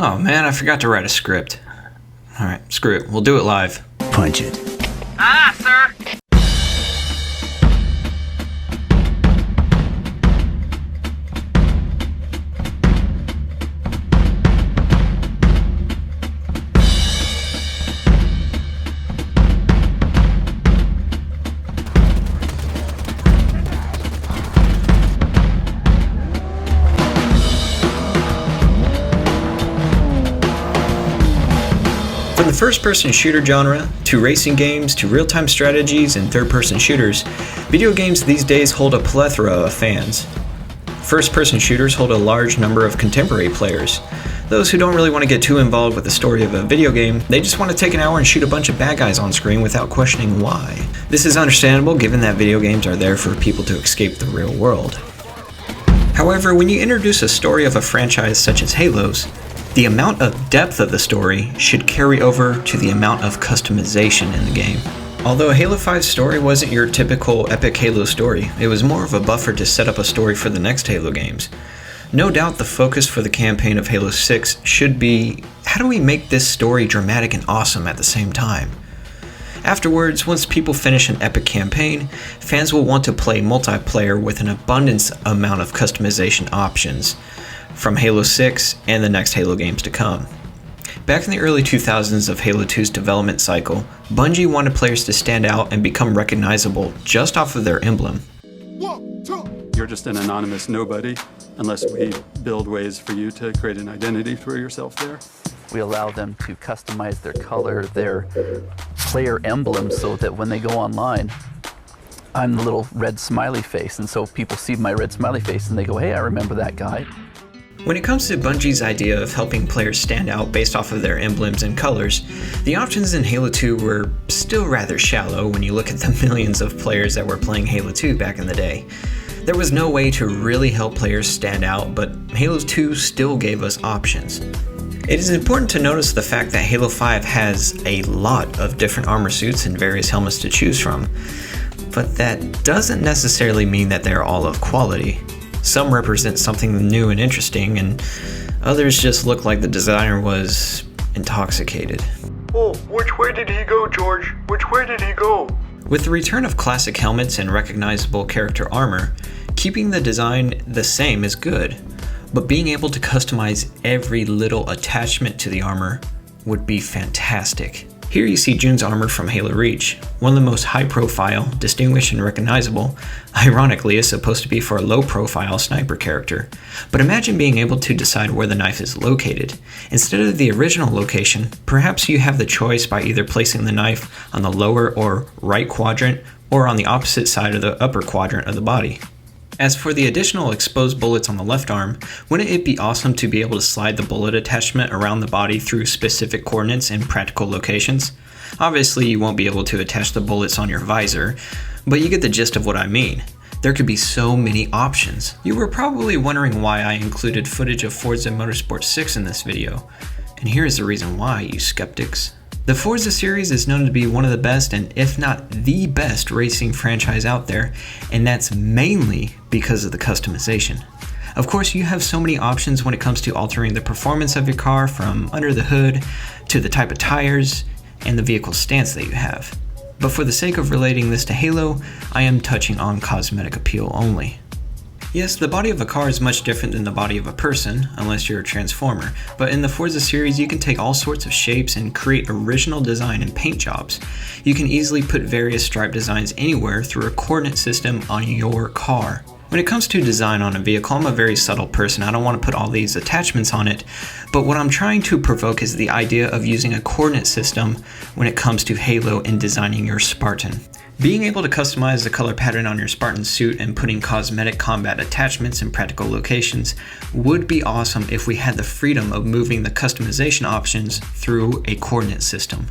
Oh man, I forgot to write a script. Alright, screw it. We'll do it live. Punch it. Ah, sir! From the first-person shooter genre, to racing games, to real-time strategies and third-person shooters, video games these days hold a plethora of fans. First-person shooters hold a large number of contemporary players. Those who don't really want to get too involved with the story of a video game, they just want to take an hour and shoot a bunch of bad guys on screen without questioning why. This is understandable given that video games are there for people to escape the real world. However, when you introduce a story of a franchise such as Halo's, the amount of depth of the story should carry over to the amount of customization in the game. Although Halo 5's story wasn't your typical epic Halo story, it was more of a buffer to set up a story for the next Halo games. No doubt the focus for the campaign of Halo 6 should be, how do we make this story dramatic and awesome at the same time? Afterwards, once people finish an epic campaign, fans will want to play multiplayer with an abundance amount of customization options from Halo 6 and the next Halo games to come. Back in the early 2000s of Halo 2's development cycle, Bungie wanted players to stand out and become recognizable just off of their emblem. You're just an anonymous nobody unless we build ways for you to create an identity for yourself there. We allow them to customize their color, their player emblem, so that when they go online, I'm the little red smiley face, and so people see my red smiley face and they go, hey, I remember that guy. When it comes to Bungie's idea of helping players stand out based off of their emblems and colors, the options in Halo 2 were still rather shallow when you look at the millions of players that were playing Halo 2 back in the day. There was no way to really help players stand out, but Halo 2 still gave us options. It is important to notice the fact that Halo 5 has a lot of different armor suits and various helmets to choose from, but that doesn't necessarily mean that they're all of quality. Some represent something new and interesting, and others just look like the designer was intoxicated. Oh, which way did he go, George? Which way did he go? With the return of classic helmets and recognizable character armor, keeping the design the same is good, but being able to customize every little attachment to the armor would be fantastic. Here you see June's armor from Halo Reach, one of the most high-profile, distinguished, and recognizable. Ironically, is supposed to be for a low-profile sniper character. But imagine being able to decide where the knife is located. Instead of the original location, perhaps you have the choice by either placing the knife on the lower or right quadrant, or on the opposite side of the upper quadrant of the body. As for the additional exposed bullets on the left arm, wouldn't it be awesome to be able to slide the bullet attachment around the body through specific coordinates in practical locations? Obviously, you won't be able to attach the bullets on your visor, but you get the gist of what I mean. There could be so many options. You were probably wondering why I included footage of Forza Motorsport 6 in this video, and here is the reason why, you skeptics. The Forza series is known to be one of the best, and if not the best, racing franchise out there, and that's mainly because of the customization. Of course, you have so many options when it comes to altering the performance of your car, from under the hood to the type of tires and the vehicle stance that you have. But for the sake of relating this to Halo, I am touching on cosmetic appeal only. Yes, the body of a car is much different than the body of a person, unless you're a transformer, but in the Forza series you can take all sorts of shapes and create original design and paint jobs. You can easily put various stripe designs anywhere through a coordinate system on your car. When it comes to design on a vehicle, I'm a very subtle person. I don't want to put all these attachments on it, but what I'm trying to provoke is the idea of using a coordinate system when it comes to Halo and designing your Spartan. Being able to customize the color pattern on your Spartan suit and putting cosmetic combat attachments in practical locations would be awesome if we had the freedom of moving the customization options through a coordinate system.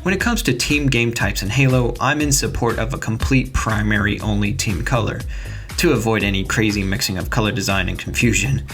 When it comes to team game types in Halo, I'm in support of a complete primary only team color, to avoid any crazy mixing of color design and confusion.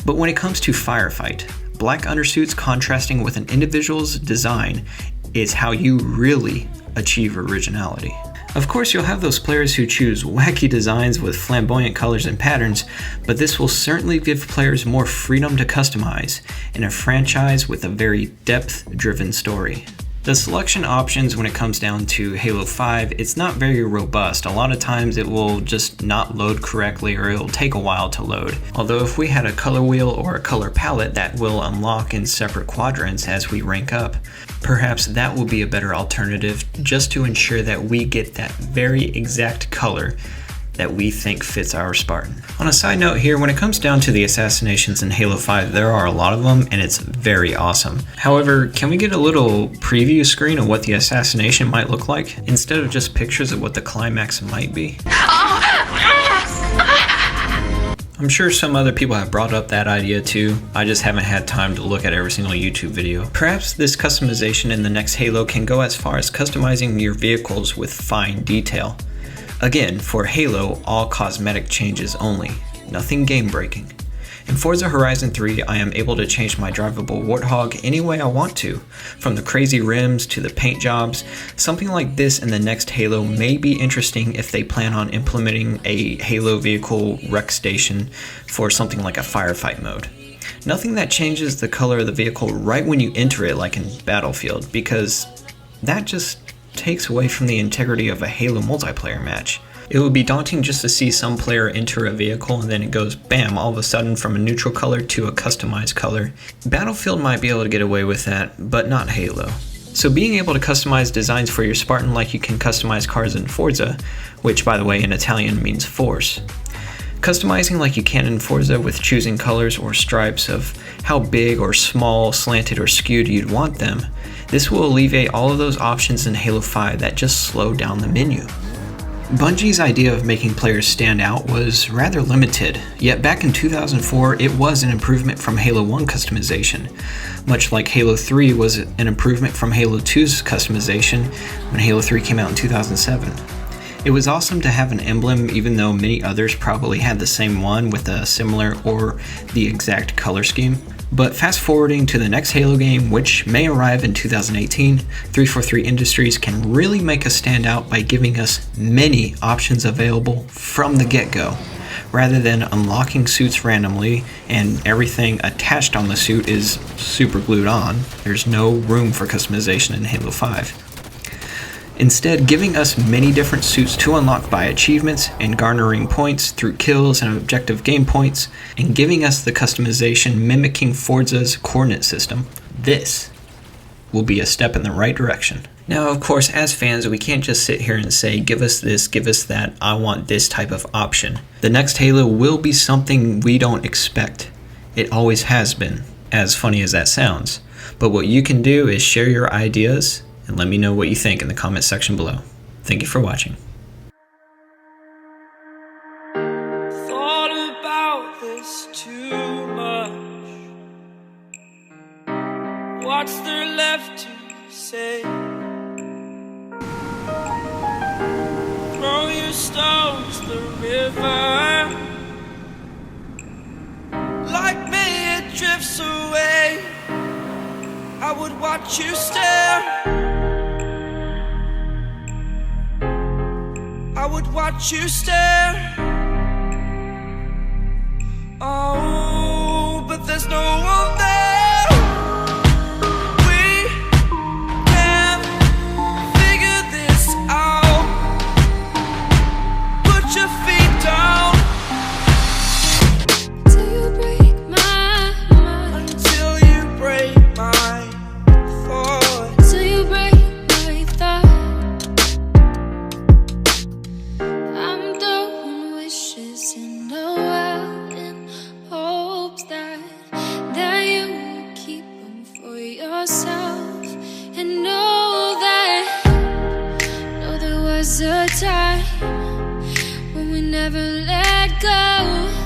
But when it comes to firefight, black undersuits contrasting with an individual's design is how you really achieve originality. Of course, you'll have those players who choose wacky designs with flamboyant colors and patterns, but this will certainly give players more freedom to customize in a franchise with a very depth-driven story. The selection options when it comes down to Halo 5, it's not very robust. A lot of times it will just not load correctly or it'll take a while to load. Although if we had a color wheel or a color palette that will unlock in separate quadrants as we rank up, perhaps that will be a better alternative just to ensure that we get that very exact color that we think fits our Spartan. On a side note here, when it comes down to the assassinations in Halo 5, there are a lot of them and it's very awesome. However, can we get a little preview screen of what the assassination might look like instead of just pictures of what the climax might be? I'm sure some other people have brought up that idea too. I just haven't had time to look at every single YouTube video. Perhaps this customization in the next Halo can go as far as customizing your vehicles with fine detail. Again, for Halo, all cosmetic changes only, nothing game-breaking. In Forza Horizon 3, I am able to change my drivable Warthog any way I want to, from the crazy rims to the paint jobs. Something like this in the next Halo may be interesting if they plan on implementing a Halo vehicle rec station for something like a firefight mode. Nothing that changes the color of the vehicle right when you enter it like in Battlefield, because that just takes away from the integrity of a Halo multiplayer match. It would be daunting just to see some player enter a vehicle and then it goes bam, all of a sudden from a neutral color to a customized color. Battlefield might be able to get away with that, but not Halo. So being able to customize designs for your Spartan like you can customize cars in Forza, which by the way in Italian means force. Customizing like you can in Forza with choosing colors or stripes of how big or small, slanted or skewed you'd want them, this will alleviate all of those options in Halo 5 that just slow down the menu. Bungie's idea of making players stand out was rather limited, yet back in 2004 it was an improvement from Halo 1 customization, much like Halo 3 was an improvement from Halo 2's customization when Halo 3 came out in 2007. It was awesome to have an emblem even though many others probably had the same one with a similar or the exact color scheme. But fast forwarding to the next Halo game, which may arrive in 2018, 343 Industries can really make us stand out by giving us many options available from the get-go, rather than unlocking suits randomly and everything attached on the suit is super glued on. There's no room for customization in Halo 5. Instead, giving us many different suits to unlock by achievements and garnering points through kills and objective game points, and giving us the customization mimicking Forza's coordinate system, this will be a step in the right direction. Now, of course, as fans, we can't just sit here and say, give us this, give us that, I want this type of option. The next Halo will be something we don't expect. It always has been, as funny as that sounds. But what you can do is share your ideas and let me know what you think in the comment section below. Thank you for watching. Thought about this too much. What's there left to say? Throw your stones the river. Like me it drifts away. I would watch you stare. I would watch you stare. Oh, but there's no one there. We can figure this out. Put your feet down. Till you break my mind. Until you break my thought. Till you break my thought. I'm throwing wishes in the well in hopes that you will keep them for yourself. And know there was a time when we never let go.